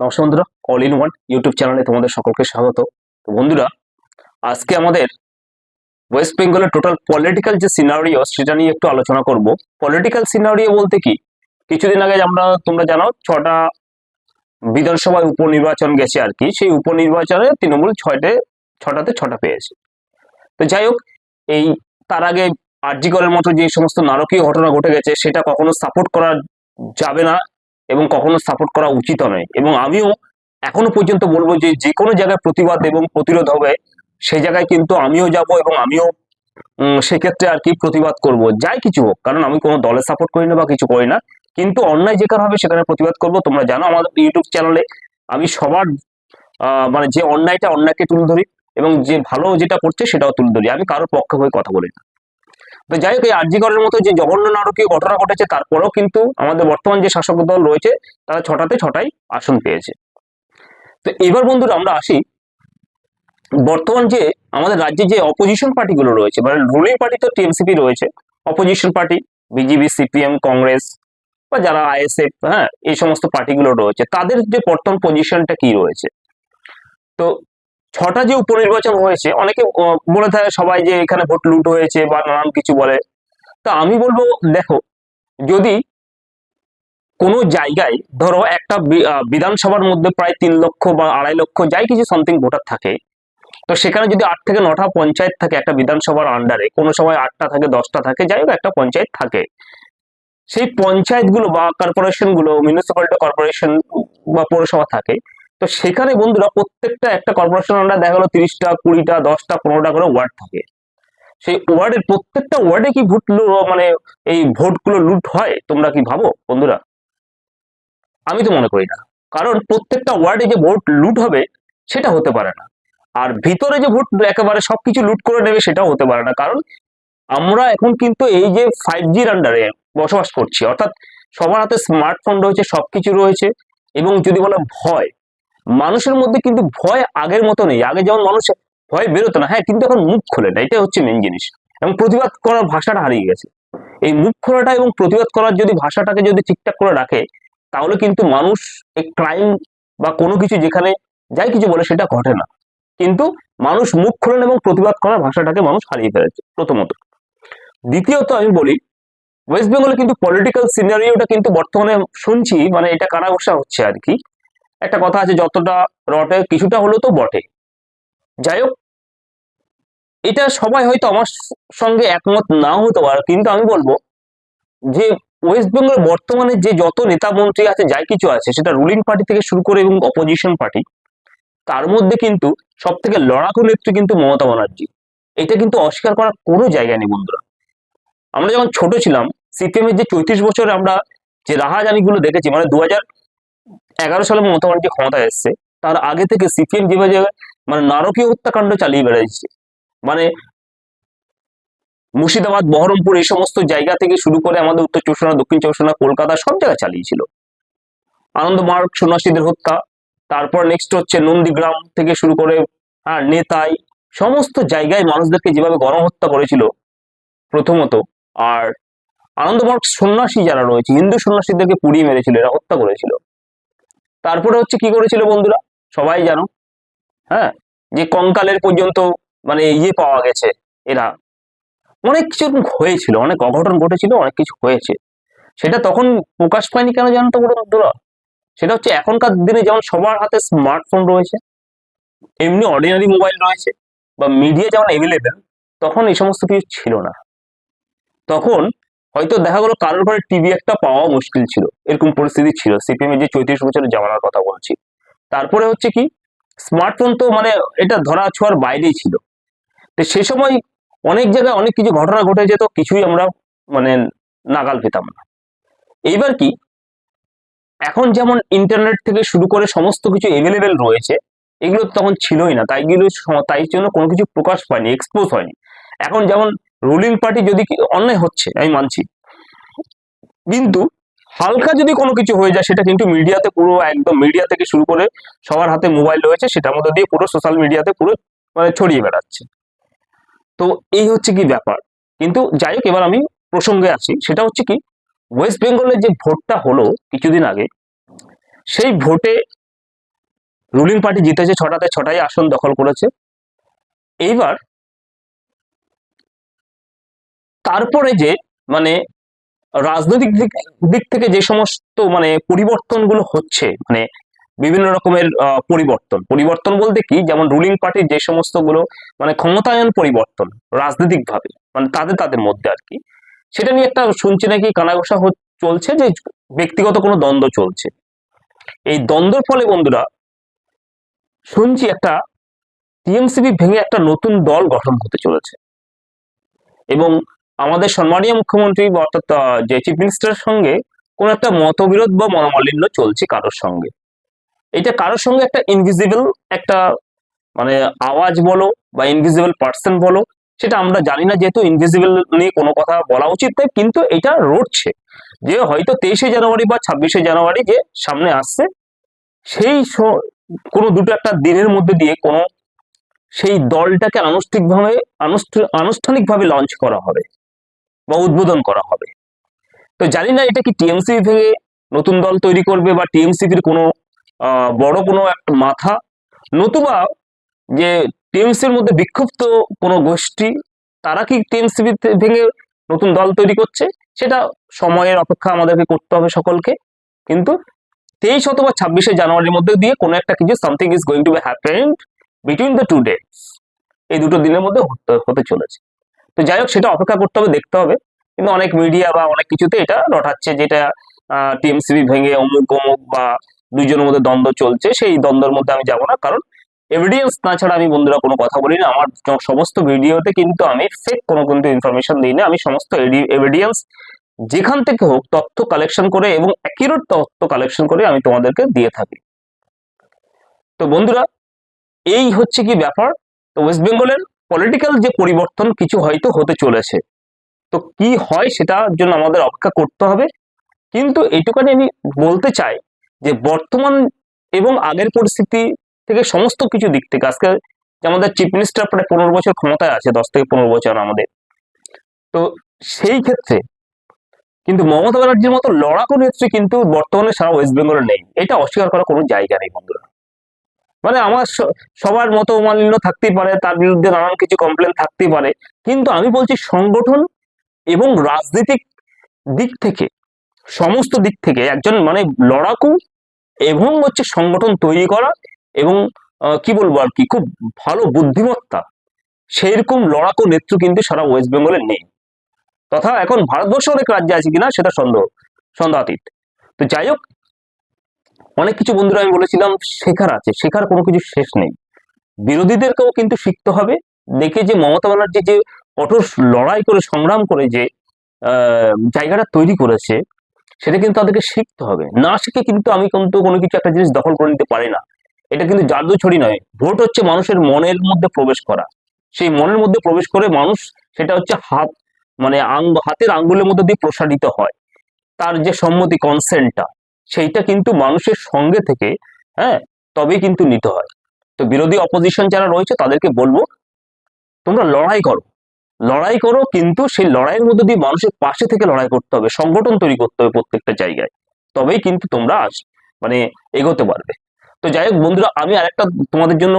নমস্কার বন্ধুরা, all in one YouTube চ্যানেলে তোমাদের সকলকে স্বাগত। তো বন্ধুরা, আজকে আমাদের ওয়েস্ট বেঙ্গলের টোটাল পলিটিক্যাল যে সিনারিও সেটা নিয়ে একটু আলোচনা করব। পলিটিক্যাল সিনারিও বলতে কি, কিছুদিন আগে তোমরা জানো 6টা বিধানসভায় উপনির্বাচন গেছে আর কি। সেই উপনির্বাচনে তৃণমূল 6টাতে 6টা পেয়েছে। তো যাই হোক, এই তার আগে আরজিকরের মতো যে সমস্ত নারকীয় ঘটনা ঘটে গেছে সেটা কখনো সাপোর্ট করা যাবে না এবং কখনো সাপোর্ট করা উচিত নয়। এবং আমিও এখনো পর্যন্ত বলবো যে যে কোনো জায়গায় প্রতিবাদ এবং প্রতিরোধ হবে সেই জায়গায় কিন্তু আমিও যাব এবং আমিও সেক্ষেত্রে আর কি প্রতিবাদ করব, যাই কিছু হোক। কারণ আমি কোনো দলে সাপোর্ট করি না বা কিছু করি না, কিন্তু অন্যায় যেখানে হবে সেখানে প্রতিবাদ করব। তোমরা জানো আমাদের ইউটিউব চ্যানেলে আমি সবার মানে যে অন্যায়কে তুলে ধরি এবং যে ভালো যেটা করছে সেটাও তুলে ধরি। আমি কারোর পক্ষে হয়ে কথা বলি না। তো যাই হোক, এই আরজিকরের মতো যে জঘন্য নারকীয় ঘটনা ঘটেছে তারপরেও কিন্তু আমাদের বর্তমান যে শাসক দল রয়েছে তারা 6টাতে 6টাই আসন পেয়েছে। তো এবার বন্ধুরা আমরা আসি বর্তমান যে আমাদের রাজ্যে যে অপোজিশন পার্টিগুলো রয়েছে, মানে রুলিং পার্টি তো টিএমসিপি রয়েছে, opposition party BJP, CPM, Congress বা যারা আইএসএফ, হ্যাঁ, এই সমস্ত পার্টিগুলো রয়েছে, তাদের যে বর্তমান পজিশনটা কি রয়েছে। তো 6টা যে উপনির্বাচন হয়েছে, অনেকে বলে থাকে সবাই যে এখানে ভোট লুট হয়েছে বা নানান কিছু বলে। তা আমি বলবো, দেখো, যদি কোনো জায়গায় ধরো একটা বিধানসভার মধ্যে প্রায় 3 লক্ষ বা 2.5 লক্ষ যাই কিছু সামথিং ভোটার থাকে, তো সেখানে যদি 8 থেকে 9টা পঞ্চায়েত থাকে একটা বিধানসভার আন্ডারে, কোনো সময় 8টা থাকে, 10টা থাকে, যাই হোক একটা পঞ্চায়েত থাকে, সেই পঞ্চায়েতগুলো বা কর্পোরেশন গুলো, মিউনিসিপ্যালিটি কর্পোরেশন বা পৌরসভা থাকে, তো সেখানে বন্ধুরা প্রত্যেকটা একটা কর্পোরেশন আন্ডার দেখা গেলো 30টা, 20টা, 10টা, 15টা করে ওয়ার্ড থাকে। সেই ওয়ার্ডের প্রত্যেকটা ওয়ার্ডে কি মানে এই ভোটগুলো লুট হয় তোমরা কি ভাবো বন্ধুরা? আমি তো মনে করি না। কারণ প্রত্যেকটা ওয়ার্ডে যে ভোট লুট হবে সেটা হতে পারে না। আর ভিতরে যে ভোট একেবারে সবকিছু লুট করে নেবে সেটাও হতে পারে না। কারণ আমরা এখন কিন্তু এই যে 5Gর আন্ডারে বসবাস করছি, অর্থাৎ সবার হাতে স্মার্টফোন রয়েছে, সবকিছু রয়েছে। এবং যদি বলে ভয়, মানুষের মধ্যে কিন্তু ভয় আগের মতো নেই। আগে যেমন মানুষ ভয় বেরোতো না, হ্যাঁ, কিন্তু এখন মুখ খোলে না, এটা হচ্ছে মেন জিনিস। এবং প্রতিবাদ করার ভাষাটা হারিয়ে গেছে। এই মুখ খোলাটা এবং প্রতিবাদ করার যদি ভাষাটাকে যদি ঠিকঠাক করে রাখে, তাহলে কিন্তু মানুষ এই ক্রাইম বা কোনো কিছু যেখানে যাই কিছু বলে সেটা ঘটে না। কিন্তু মানুষ মুখ খোলেন এবং প্রতিবাদ করার ভাষাটাকে মানুষ হারিয়ে ফেলেছে প্রথমত। দ্বিতীয়ত আমি বলি, ওয়েস্ট বেঙ্গলে কিন্তু পলিটিক্যাল সিনারিওটা কিন্তু বর্তমানে শুনছি মানে এটা কানাঘুষা হচ্ছে আর কি। একটা কথা আছে, যতটা রটে কিছুটা হলেও তো বটে। যাই হোক, এটা সবাই হয়তো আমার সঙ্গে একমত নাও হতে পারে, কিন্তু আমি বলবো যে ওয়েস্ট বেঙ্গল বর্তমানে যে যত নেতা মন্ত্রী আছে, যাই কিছু আছে, সেটা রুলিং পার্টি থেকে শুরু করে এবং অপোজিশন পার্টি, তার মধ্যে কিন্তু সব থেকে লড়াকু নেত্রী কিন্তু মমতা ব্যানার্জি। এটা কিন্তু অস্বীকার করার কোনো জায়গা নেই বন্ধুরা। আমরা যখন ছোট ছিলাম, সিপিএম এর যে 34 বছরে আমরা যে রাহাজানিগুলো দেখেছি, মানে 2011 সালে মমতা ব্যানার্জি ক্ষমতায় এসছে, তার আগে থেকে সিপিএম যেভাবে মানে নারকীয় হত্যাকাণ্ড চালিয়ে বেড়াচ্ছে, মানে মুর্শিদাবাদ, বহরমপুর এই সমস্ত জায়গা থেকে শুরু করে আমাদের উত্তর চব্বিশ পরগনা, দক্ষিণ চব্বিশ পরগনা, কলকাতা সব জায়গায় চালিয়েছিল। আনন্দমার্গ সন্ন্যাসীদের হত্যা, তারপর নেক্সট হচ্ছে নন্দীগ্রাম থেকে শুরু করে নেতাই, সমস্ত জায়গায় মানুষদেরকে যেভাবে গণহত্যা করেছিল প্রথমত। আর আনন্দমার্গ সন্ন্যাসী যারা রয়েছে, হিন্দু সন্ন্যাসীদেরকে পুড়িয়ে মেরেছিল, এরা হত্যা করেছিল। তারপরে হচ্ছে কি করেছিল বন্ধুরা, সবাই জানো, হ্যাঁ, যে কঙ্কালের পর্যন্ত মানে পাওয়া গেছে। এরা অনেক কিছু হয়েছিল, অনেক অঘটন ঘটেছিল, অনেক কিছু হয়েছে। সেটা তখন প্রকাশ পায়নি কেন জানো তো বন্ধুরা? সেটা হচ্ছে এখনকার দিনে যেমন সবার হাতে স্মার্টফোন রয়েছে, এমনি অর্ডিনারি মোবাইল রয়েছে, বা মিডিয়া যেমন এভেলেবেল, তখন এই সমস্ত কিছু ছিল না। তখন হয়তো দেখা গেলো কারোর ঘরে টিভি একটা পাওয়া মুশকিল ছিল, এরকম পরিস্থিতি ছিল সিপিএম এর যে 34 বছরের জামানার কথা বলছি। তারপরে হচ্ছে কি, স্মার্টফোন তো মানে এটা ধরা ছোঁয়ার বাইরেই ছিল। তো সে সময় অনেক জায়গায় অনেক কিছু ঘটনা ঘটে যেত, কিছুই আমরা মানে নাগাল পেতাম না। এইবার কি, এখন যেমন ইন্টারনেট থেকে শুরু করে সমস্ত কিছু এভেলেবেল রয়েছে, এগুলো তখন ছিলই না, তাই জন্য কোনো কিছু প্রকাশ পায়নি, এক্সপোজ হয়নি। এখন যেমন রুলিং পার্টি যদি অন্যায় হচ্ছে আমি মানছি, কিন্তু হালকা যদি কোনো কিছু হয়ে যায় সেটা কিন্তু মিডিয়াতে পুরো একদম, মিডিয়া থেকে শুরু করে সবার হাতে মোবাইল রয়েছে, সেটার মধ্যে দিয়ে পুরো সোশ্যাল মিডিয়াতে পুরো মানে ছড়িয়ে বেড়াচ্ছে। তো এই হচ্ছে কি ব্যাপার। কিন্তু যাই হোক, এবার আমি প্রসঙ্গে আসি, সেটা হচ্ছে কি, ওয়েস্ট বেঙ্গলের যে ভোটটা হলো কিছুদিন আগে, সেই ভোটে রুলিং পার্টি জিতেছে 6টাতে 6টাই আসন দখল করেছে। এইবার তারপরে যে মানে রাজনৈতিক দিক থেকে যে সমস্ত মানে পরিবর্তনগুলো হচ্ছে, মানে বিভিন্ন রকমের পরিবর্তন বলতে কি, যেমন রুলিং পার্টির যে সমস্ত গুলো মানে ক্ষমতায়ন পরিবর্তন রাজনৈতিক ভাবে, মানে তাদের মধ্যে আর কি, সেটা নিয়ে একটা শুনছি নাকি কানাঘোষা চলছে যে ব্যক্তিগত কোনো দ্বন্দ্ব চলছে। এই দ্বন্দ্বের ফলে বন্ধুরা শুনছি একটা টিএমসিপি ভেঙে একটা নতুন দল গঠন হতে চলেছে, এবং আমাদের সম্মানীয় মুখ্যমন্ত্রী অর্থাৎ যে চিফ মিনিস্টারের সঙ্গে কোন একটা মতবিরোধ বা মনোমালিন্য চলছে কারোর সঙ্গে। এটা কারোর সঙ্গে একটা ইনভিজিবল একটা মানে আওয়াজ বলো বা ইনভিজিবল পার্সন বলো, সেটা আমরা জানি না, যেহেতু ইনভিজিবল নিয়ে কোনো কথা বলা উচিত নয়, কিন্তু এটা রটছে যে হয়তো 23শে জানুয়ারি বা 26শে জানুয়ারি যে সামনে আসছে, সেই কোনো দুটো একটা দিনের মধ্যে দিয়ে কোনো সেই দলটাকে আনুষ্ঠানিকভাবে লঞ্চ করা হবে বা উদ্বোধন করা হবে। তো জানি না এটা কি টিএমসিপি ভেঙে নতুন দল তৈরি করবে বা টিএমসিপির কোনো বড় কোনো একটা মাথা, নতুবা যে টিএমসির মধ্যে বিক্ষুব্ধ কোনো গোষ্ঠী, তারা কি টিএমসিপি ভেঙে নতুন দল তৈরি করছে, সেটা সময়ের অপেক্ষা আমাদেরকে করতে হবে সকলকে। কিন্তু 23 অথবা 26শে জানুয়ারির মধ্যে দিয়ে কোনো একটা কিছু something is going to B happened between the 2 days, এই দুটো দিনের মধ্যে হতে চলেছে। তো যাই হোক, সেটা অপেক্ষা করতে হবে, দেখতে হবে। কিন্তু অনেক মিডিয়া বা অনেক কিছুতে এটা রটাচ্ছে যেটা টিএমসিপি ভেঙে অমুক অমুক বা দুইজনের মধ্যে দ্বন্দ্ব চলছে। সেই দ্বন্দ্বের মধ্যে আমি যাব না, কারণ এভিডেন্স না ছাড়া আমি বন্ধুরা কোনো কথা বলি না। আমার সমস্ত ভিডিওতে কিন্তু আমি ফেক কোনো কিন্তু ইনফরমেশন দিই না, আমি সমস্ত এভিডেন্স যেখান থেকে হোক তথ্য কালেকশন করে এবং অ্যাকিউরেট তথ্য কালেকশন করে আমি তোমাদেরকে দিয়ে থাকি। তো বন্ধুরা, এই হচ্ছে কি ব্যাপার। তো ওয়েস্ট বেঙ্গলের পলিটিক্যাল যে পরিবর্তন কিছু হয়তো হতে চলেছে, তো কি হয় সেটার জন্য আমাদের অপেক্ষা করতে হবে। কিন্তু এইটুখানি আমি বলতে চাই যে বর্তমান এবং আগের পরিস্থিতি থেকে সমস্ত কিছু দিক থেকে আজকে আমাদের চিফ মিনিস্টার প্রায় 15 বছর ক্ষমতায় আছে, 10 থেকে 15 বছর আমাদের। তো সেই ক্ষেত্রে কিন্তু মমতা ব্যানার্জির মতো লড়াকু নেত্রী কিন্তু বর্তমানে সারা ওয়েস্ট বেঙ্গলে নেই, এটা অস্বীকার করার কোনো জায়গা নেই বন্ধুরা। মানে আমার সবার মতমালিন্য থাকতেই পারে, তার বিরুদ্ধে নানান কিছু কমপ্লেন থাকতেই পারে, কিন্তু আমি বলছি সংগঠন এবং রাজনৈতিক দিক থেকে সমস্ত দিক থেকে একজন মানে লড়াকু এবং হচ্ছে সংগঠন তৈরি করা এবং কি বলবো আর কি, খুব ভালো বুদ্ধিমত্তা, সেই রকম লড়াকু নেত্রী কিন্তু সারা ওয়েস্ট বেঙ্গলে নেই। তথা এখন ভারতবর্ষে অনেক রাজ্যে আছে কিনা সেটা সন্দেহাতীত। তো যাই হোক, অনেক কিছু বন্ধুরা আমি বলেছিলাম শেখার আছে, শেখার কোনো কিছু শেষ নেই। বিরোধীদেরকেও কিন্তু শিখতে হবে। দেখে যে মমতা ব্যানার্জি যে কঠোর লড়াই করে সংগ্রাম করে যে জায়গাটা তৈরি করেছে, সেটা কিন্তু তাদেরকে শিখতে হবে। না শিখে কিন্তু আমি কিন্তু কোনো কিছু একটা জিনিস দখল করে নিতে পারি না। এটা কিন্তু জাদু ছড়ি নয়। ভোট হচ্ছে মানুষের মনের মধ্যে প্রবেশ করা। সেই মনের মধ্যে প্রবেশ করে মানুষ সেটা হচ্ছে মানে হাতের আঙ্গুলের মধ্যে দিয়ে প্রসারিত হয়। তার যে সম্মতি কনসেন্টটা, সেইটা কিন্তু মানুষের সঙ্গে থেকে হ্যাঁ তবেই কিন্তু নিতে হয়। তো বিরোধী অপোজিশন যারা রয়েছে তাদেরকে বলবো, তোমরা লড়াই করো, কিন্তু সেই লড়াইয়ের মধ্যে দিয়ে মানুষের পাশে থেকে লড়াই করতে হবে, সংগঠন তৈরি করতে হবে প্রত্যেকটা জায়গায়, তবেই কিন্তু তোমরা মানে এগোতে পারবে। তো যাই হোক বন্ধুরা, আমি আরেকটা তোমাদের জন্য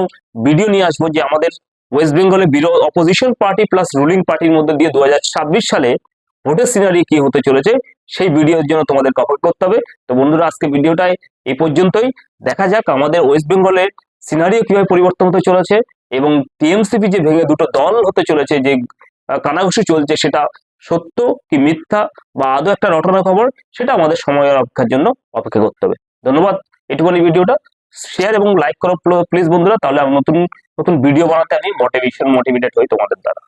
ভিডিও নিয়ে আসবো যে আমাদের ওয়েস্ট বেঙ্গলে অপোজিশন পার্টি প্লাস রুলিং পার্টির মধ্যে দিয়ে 2026 সালে ভোটের সিনারি কি হতে চলেছে, সেই ভিডিওর জন্য তোমাদের অপেক্ষা করতে হবে। তো বন্ধুরা, আজকে ভিডিওটাই এই পর্যন্তই। দেখা যাক আমাদের ওয়েস্ট বেঙ্গলের সিনারিও কিভাবে পরিবর্তন হতে চলেছে, এবং টিএমসিপি যে ভেঙে দুটো দল হতে চলেছে, যে কানাঘুষি চলছে, সেটা সত্য কি মিথ্যা বা আদৌ একটা রটনা খবর, সেটা আমাদের সময়ের অপেক্ষার জন্য অপেক্ষা করতে হবে। ধন্যবাদ। এটুকুনি ভিডিওটা শেয়ার এবং লাইক করো প্লিজ বন্ধুরা, তাহলে আমি নতুন নতুন ভিডিও বানাতে আমি মোটিভেটেড হই তোমাদের দ্বারা।